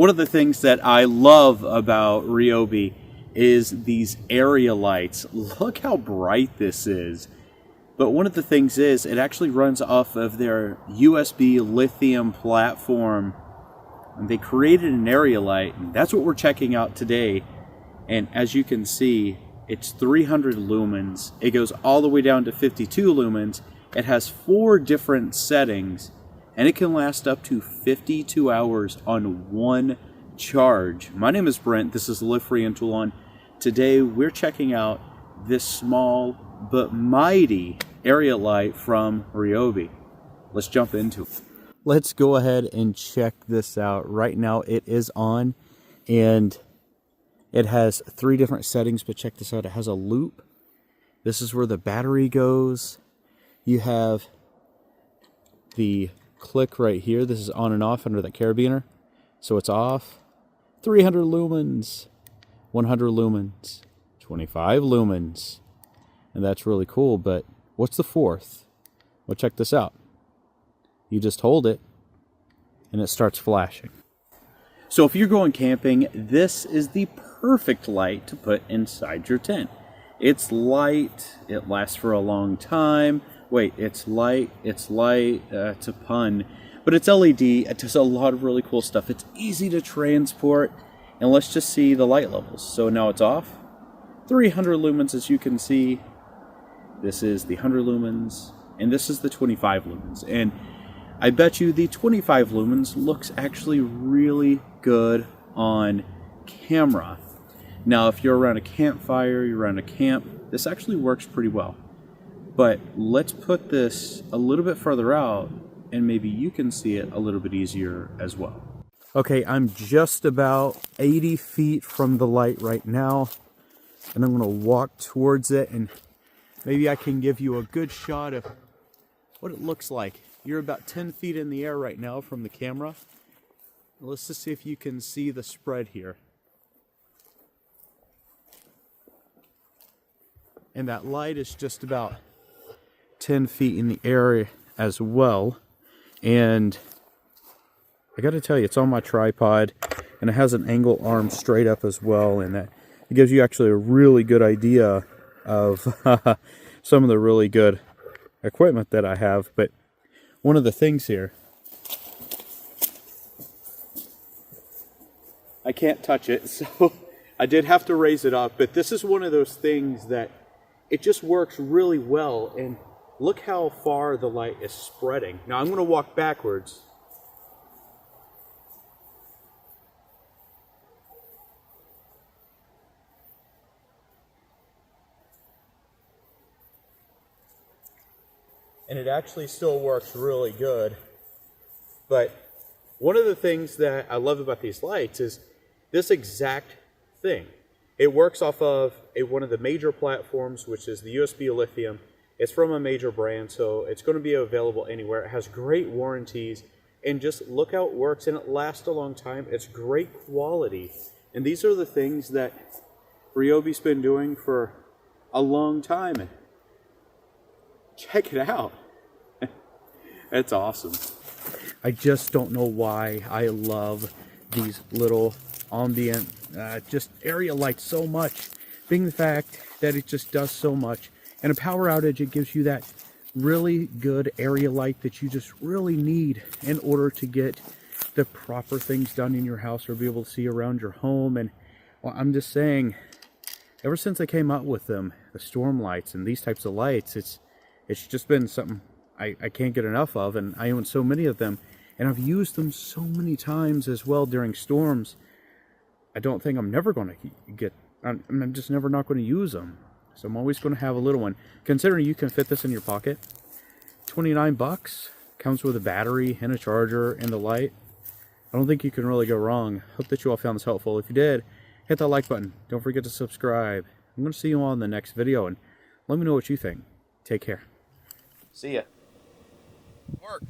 One of the things that I love about Ryobi is these area lights. Look how bright this is. But one of the things is it actually runs off of their USB Lithium platform. And they created an area light, and that's what we're checking out today. And as you can see, it's 300 lumens. It goes all the way down to 52 lumens. It has 4 different settings, and it can last up to 52 hours on one charge. My name is Brent. This is Live Free and Tool On. Today we're checking out this small but mighty area light from Ryobi. Let's jump into it. Let's go ahead and check this out. Right now it is on, and it has 3 different settings, but check this out. It has a loop. This is where the battery goes. You have the click right here. This is on and off under the carabiner. So it's off. 300 lumens, 100 lumens, 25 lumens. And that's really cool, but what's the 4th? Well, check this out. You just hold it, and it starts flashing. So if you're going camping, this is the perfect light to put inside your tent. It's light, it lasts for a long time. Wait, it's light, it's a pun. But it's LED, it does a lot of really cool stuff. It's easy to transport, and let's just see the light levels. So now it's off. 300 lumens, as you can see. This is the 100 lumens, and this is the 25 lumens. And I bet you the 25 lumens looks actually really good on camera. Now, if you're around a campfire, you're around a camp, this actually works pretty well. But let's put this a little bit further out, and maybe you can see it a little bit easier as well. Okay, I'm just about 80 feet from the light right now, and I'm going to walk towards it, and maybe I can give you a good shot of what it looks like. You're about 10 feet in the air right now from the camera. Let's just see if you can see the spread here. And that light is just about 10 feet in the air as well. And I got to tell you, it's on my tripod, and it has an angle arm straight up as well, and that it gives you actually a really good idea of some of the really good equipment that I have. But one of the things here, I can't touch it, so I did have to raise it up, but this is one of those things that it just works really well, and look how far the light is spreading. Now I'm going to walk backwards. And it actually still works really good. But one of the things that I love about these lights is this exact thing. It works off of one of the major platforms, which is the USB Lithium. It's from a major brand, so it's going to be available anywhere. It has great warranties, and just look how it works, and it lasts a long time. It's great quality. And these are the things that Ryobi's been doing for a long time. And check it out. That's awesome. I just don't know why I love these little ambient just area lights so much, being the fact that it just does so much. And a power outage, it gives you that really good area light that you just really need in order to get the proper things done in your house or be able to see around your home. And well, I'm just saying, ever since I came out with them, the storm lights and these types of lights, it's just been something I can't get enough of, and I own so many of them, and I've used them so many times as well during storms. I don't think I'm never going to I'm just never not going to use them. So I'm always going to have a little one. Considering you can fit this in your pocket, 29 bucks, comes with a battery and a charger and the light. I don't think you can really go wrong. Hope that you all found this helpful. If you did, hit that like button. Don't forget to subscribe. I'm going to see you all in the next video, and let me know what you think. Take care. See ya. Work.